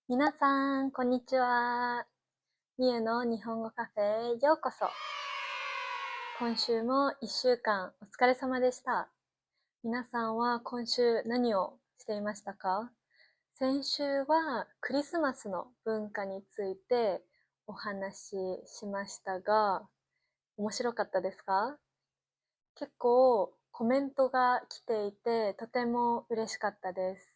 皆さん、こんにちは。みゆの日本語カフェへようこそ。今週も1週間お疲れ様でした。皆さんは今週何をしていましたか？先週はクリスマスの文化についてお話ししましたが、面白かったですか？結構コメントが来ていてとても嬉しかったです。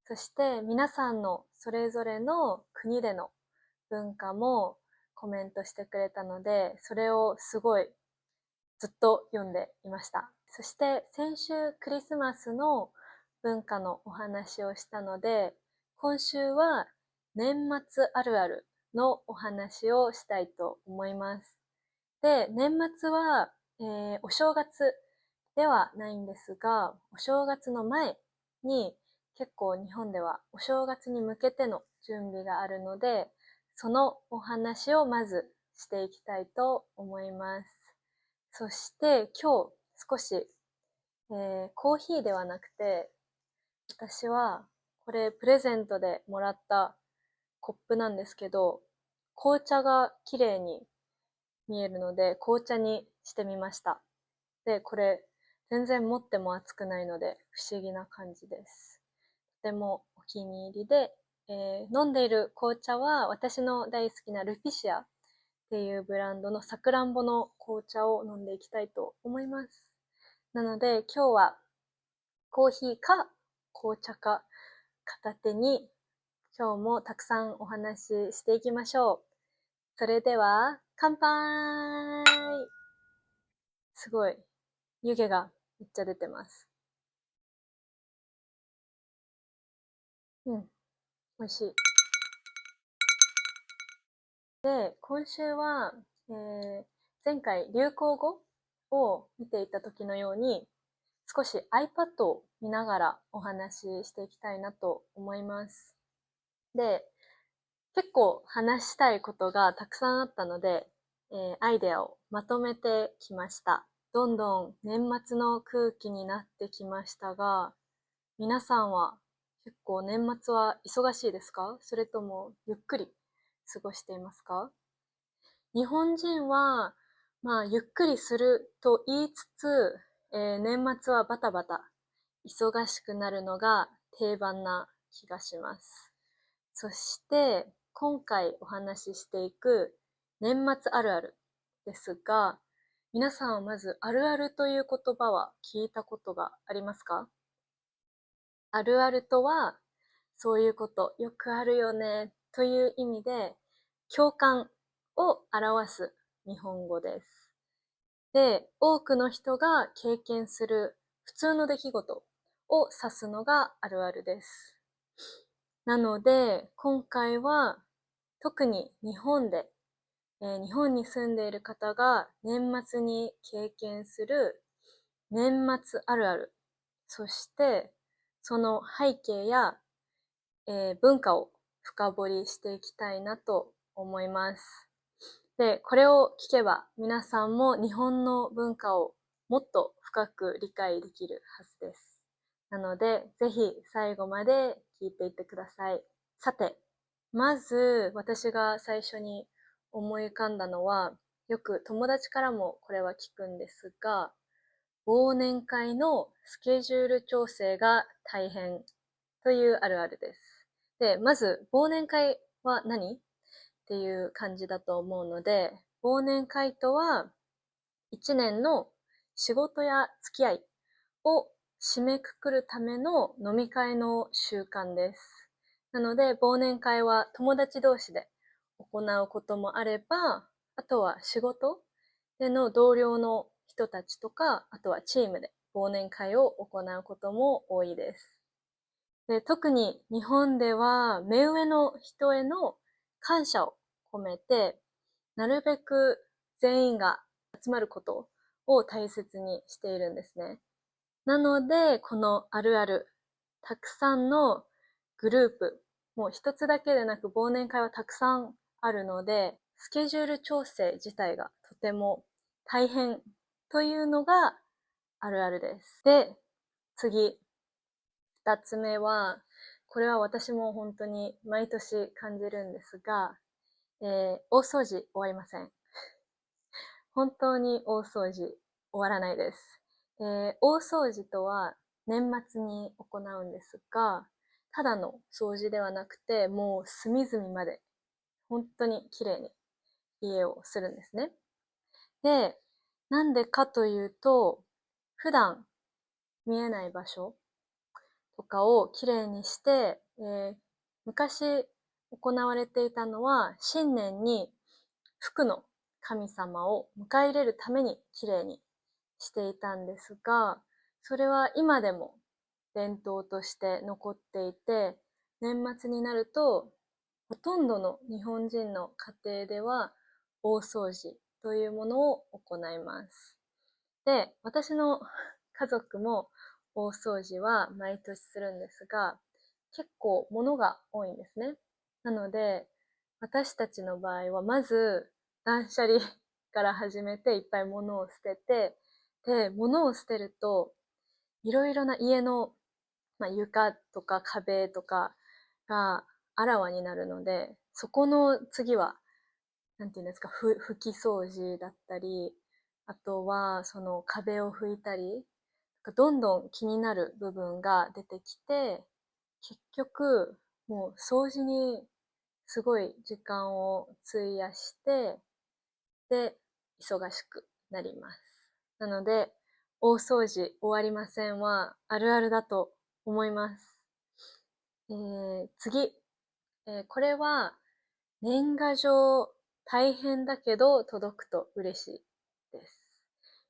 そして皆さんのそれぞれの国での文化もコメントしてくれたので、それをすごいずっと読んでいました。そして先週クリスマスの文化のお話をしたので、今週は年末あるあるのお話をしたいと思います。で、年末は、お正月ではないんですが、お正月の前に結構日本ではお正月に向けての準備があるので、そのお話をまずしていきたいと思います。そして今日少し、コーヒーではなくて、私はこれプレゼントでもらったコップなんですけど、紅茶が綺麗に見えるので紅茶にしてみました。で、これ全然持っても熱くないので不思議な感じです。とてもお気に入りで、飲んでいる紅茶は私の大好きなルピシアっていうブランドのさくらんぼの紅茶を飲んでいきたいと思います。なので今日はコーヒーか紅茶か片手に今日もたくさんお話ししていきましょう。それでは乾杯。すごい湯気がめっちゃ出てます。うん、美味しい。で、今週は、前回流行語を見ていた時のように、少し iPad を見ながらお話ししていきたいなと思います。で、結構話したいことがたくさんあったので、アイデアをまとめてきました。どんどん年末の空気になってきましたが、皆さんは結構年末は忙しいですか？それともゆっくり過ごしていますか？日本人は、まあ、ゆっくりすると言いつつ、年末はバタバタ忙しくなるのが定番な気がします。そして、今回お話ししていく年末あるあるですが、皆さんはまずあるあるという言葉は聞いたことがありますか？あるあるとは、そういうことよくあるよねという意味で、共感を表す日本語です。で、多くの人が経験する普通の出来事を指すのがあるあるです。なので、今回は特に日本で、日本に住んでいる方が年末に経験する年末あるある、そしてその背景や、文化を深掘りしていきたいなと思います。で、これを聞けば皆さんも日本の文化をもっと深く理解できるはずです。なので、ぜひ最後まで聞いていってください。さて、まず私が最初に思い浮かんだのは、よく友達からもこれは聞くんですが、忘年会のスケジュール調整が大変というあるあるです。で、まず忘年会は何っていう感じだと思うので、忘年会とは一年の仕事や付き合いを締めくくるための飲み会の習慣です。なので、忘年会は友達同士で行うこともあれば、あとは仕事での同僚の人たちとか、あとはチームで忘年会を行うことも多いです。で、特に日本では目上の人への感謝を込めて、なるべく全員が集まることを大切にしているんですね。なので、このあるある、たくさんのグループ、もう一つだけでなく忘年会はたくさんあるので、スケジュール調整自体がとても大変というのがあるあるです。で、次、二つ目は、これは私も本当に毎年感じるんですが、大掃除終わりません。本当に大掃除終わらないです。大掃除とは年末に行うんですが、ただの掃除ではなくて、もう隅々まで本当に綺麗に家をするんですね。で、なんでかというと、普段見えない場所とかをきれいにして、昔行われていたのは、新年に福の神様を迎え入れるためにきれいにしていたんですが、それは今でも伝統として残っていて、年末になると、ほとんどの日本人の家庭では大掃除というものを行います。で、私の家族も大掃除は毎年するんですが、結構物が多いんですね。なので、私たちの場合はまず断捨離から始めていっぱい物を捨てて、で、物を捨てると、いろいろな家の、床とか壁とかがあらわになるので、そこの次はなんていうんですか、拭き掃除だったり、あとはその壁を拭いたり、どんどん気になる部分が出てきて、結局もう掃除にすごい時間を費やして、で、忙しくなります。なので、大掃除終わりませんはあるあるだと思います。次、これは年賀状大変だけど届くと嬉しいです。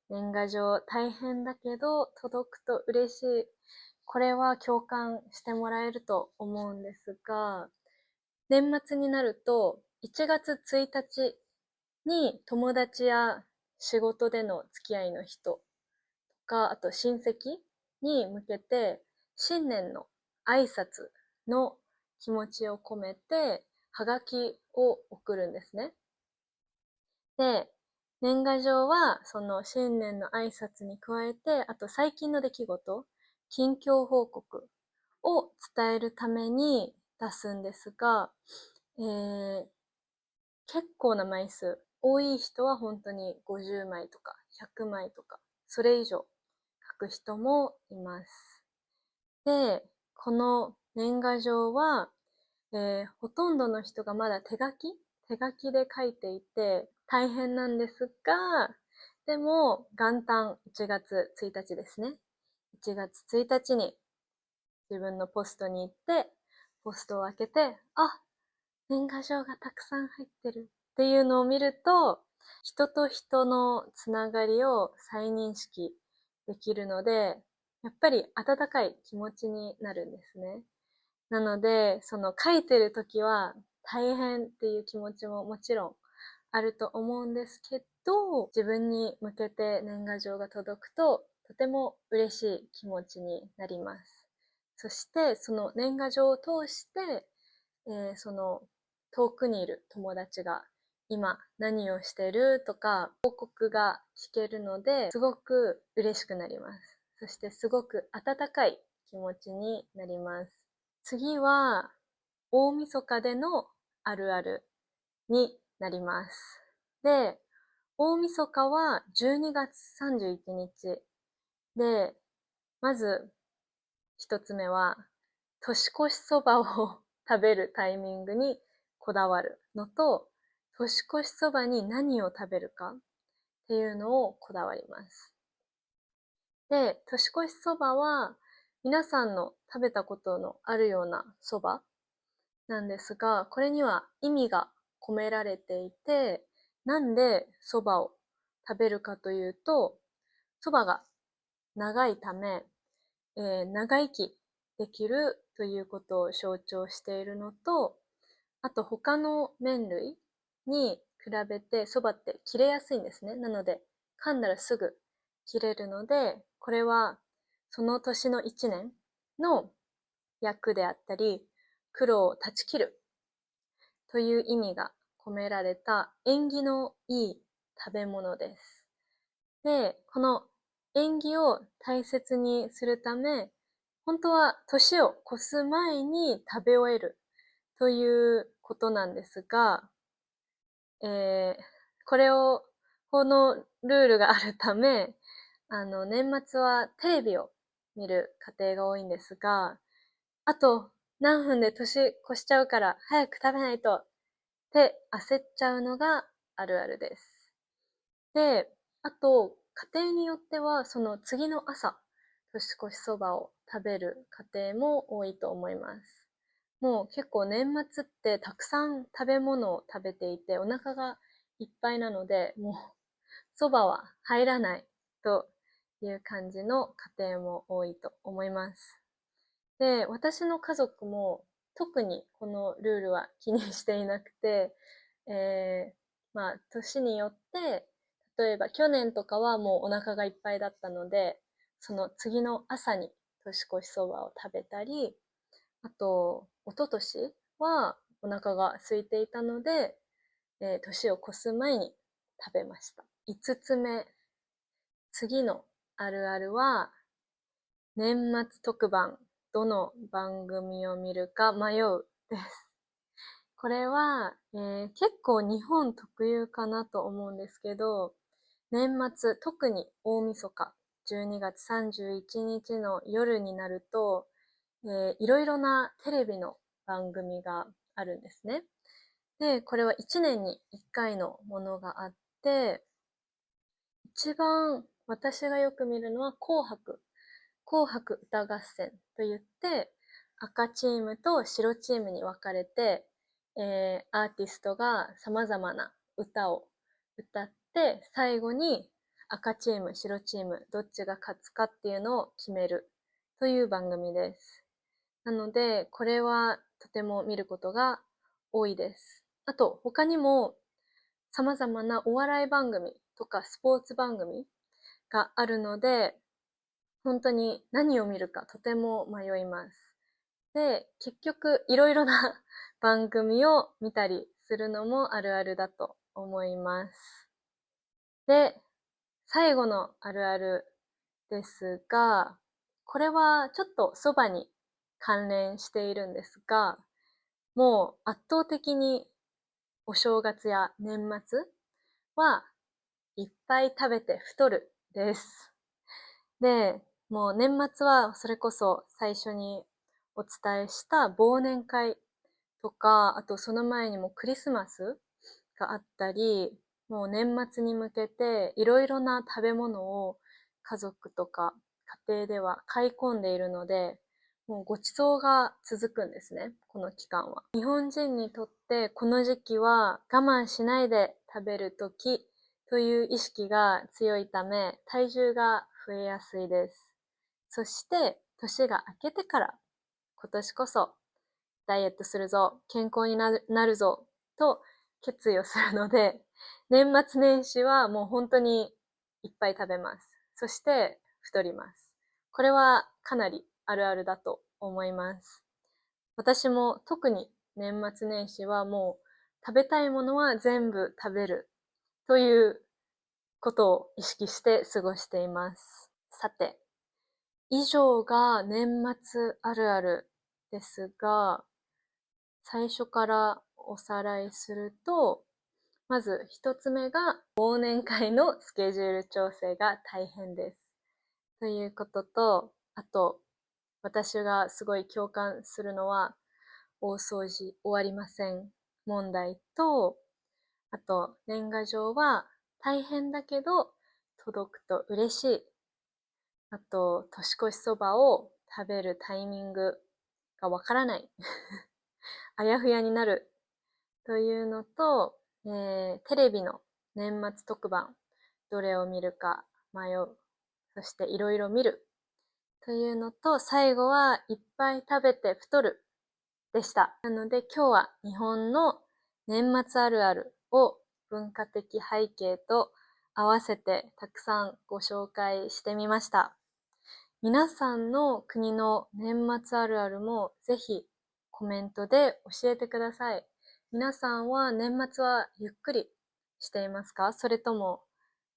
年賀状大変だけど届くと嬉しい。これは共感してもらえると思うんですが、年末になると1月1日に友達や仕事での付き合いの人とか、あと親戚に向けて新年の挨拶の気持ちを込めてはがきを送るんですね。で、年賀状はその新年の挨拶に加えて、あと最近の出来事、近況報告を伝えるために出すんですが、結構な枚数、多い人は本当に50枚とか100枚とか、それ以上書く人もいます。で、この年賀状は、ほとんどの人がまだ手書きで書いていて大変なんですが、でも元旦1月1日ですね。1月1日に自分のポストに行って、ポストを開けて、あ、年賀状がたくさん入ってるっていうのを見ると、人と人のつながりを再認識できるので、やっぱり温かい気持ちになるんですね。なので、その書いてる時は大変っていう気持ちももちろんあると思うんですけど、自分に向けて年賀状が届くと、とても嬉しい気持ちになります。そして、その年賀状を通して、その遠くにいる友達が今何をしてるとか報告が聞けるので、すごく嬉しくなります。そしてすごく温かい気持ちになります。次は大晦日でのあるあるになります。で、大晦日は12月31日で、まず一つ目は年越しそばを食べるタイミングにこだわるのと、年越しそばに何を食べるかっていうのをこだわります。で、年越しそばは皆さんの食べたことのあるようなそばなんですが、これには意味が込められていて、なんでそばを食べるかというと、そばが長いため、長生きできるということを象徴しているのと、あと他の麺類に比べてそばって切れやすいんですね。なので噛んだらすぐ切れるので、これはその年の一年の役であったり、苦労を断ち切るという意味が込められた縁起のいい食べ物です。で、この縁起を大切にするため、本当は年を越す前に食べ終えるということなんですが、えーこのルールがあるため、年末はテレビを見る家庭が多いんですが、あと何分で年越しちゃうから早く食べないとって焦っちゃうのがあるあるです。で、あと、家庭によっては、その次の朝、年越しそばを食べる家庭も多いと思います。もう結構年末ってたくさん食べ物を食べていて、お腹がいっぱいなので、もうそばは入らないという感じの家庭も多いと思います。で、私の家族も特にこのルールは気にしていなくて、まあ、年によって、例えば去年とかはもうお腹がいっぱいだったので、その次の朝に年越しそばを食べたり、あと、一昨年はお腹が空いていたので、年を越す前に食べました。5つ目、次のあるあるは、年末特番、どの番組を見るか迷うです。これは、結構日本特有かなと思うんですけど、年末、特に大晦日、12月31日の夜になると、いろいろなテレビの番組があるんですね。で、これは1年に1回のものがあって、一番私がよく見るのは紅白歌合戦と言って、赤チームと白チームに分かれて、アーティストが様々な歌を歌って、最後に赤チーム、白チーム、どっちが勝つかっていうのを決めるという番組です。なので、これはとても見ることが多いです。あと、他にも様々なお笑い番組とかスポーツ番組があるので、本当に何を見るかとても迷います。で、結局いろいろな番組を見たりするのもあるあるだと思います。で、最後のあるあるですが、これはちょっとそばに関連しているんですが、もう圧倒的にお正月や年末はいっぱい食べて太るです。で、もう年末はそれこそ最初にお伝えした忘年会とか、あとその前にもクリスマスがあったり、もう年末に向けていろいろな食べ物を家族とか家庭では買い込んでいるので、もうご馳走が続くんですね、この期間は。日本人にとってこの時期は我慢しないで食べる時という意識が強いため、体重が増えやすいです。そして、年が明けてから今年こそダイエットするぞ、健康になるぞ、と決意をするので、年末年始はもう本当にいっぱい食べます。そして太ります。これはかなりあるあるだと思います。私も特に年末年始はもう食べたいものは全部食べるということを意識して過ごしています。さて、以上が年末あるあるですが、最初からおさらいすると、まず一つ目が忘年会のスケジュール調整が大変です。ということと、あと、私がすごい共感するのは、大掃除終わりません問題と、あと、年賀状は大変だけど届くと嬉しい。あと、年越しそばを食べるタイミングがわからない。あやふやになるというのと、テレビの年末特番、どれを見るか迷う。そしていろいろ見る。というのと、最後はいっぱい食べて太るでした。なので今日は日本の年末あるあるを文化的背景と合わせてたくさんご紹介してみました。皆さんの国の年末あるあるもぜひコメントで教えてください。皆さんは年末はゆっくりしていますか？それとも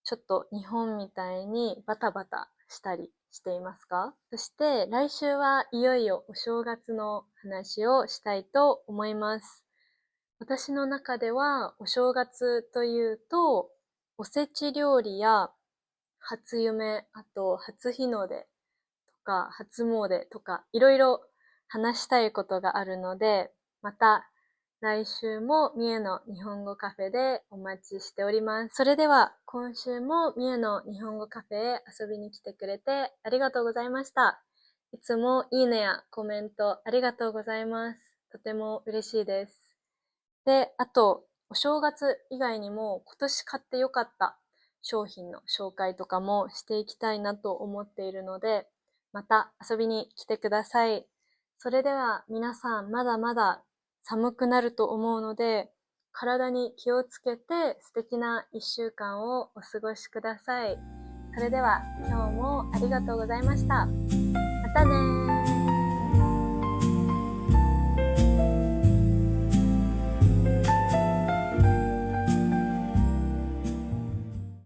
ちょっと日本みたいにバタバタしたりしていますか？そして来週はいよいよお正月の話をしたいと思います。私の中ではお正月というと、おせち料理や初夢、あと初日の出とか初詣とかいろいろ話したいことがあるので、また来週も三重の日本語カフェでお待ちしております。それでは今週も三重の日本語カフェへ遊びに来てくれてありがとうございました。いつもいいねやコメントありがとうございます。とても嬉しいです。で、あと、お正月以外にも今年買ってよかった商品の紹介とかもしていきたいなと思っているので、また遊びに来てください。それでは皆さんまだまだ寒くなると思うので、体に気をつけて素敵な一週間をお過ごしください。それでは今日もありがとうございました。またねー。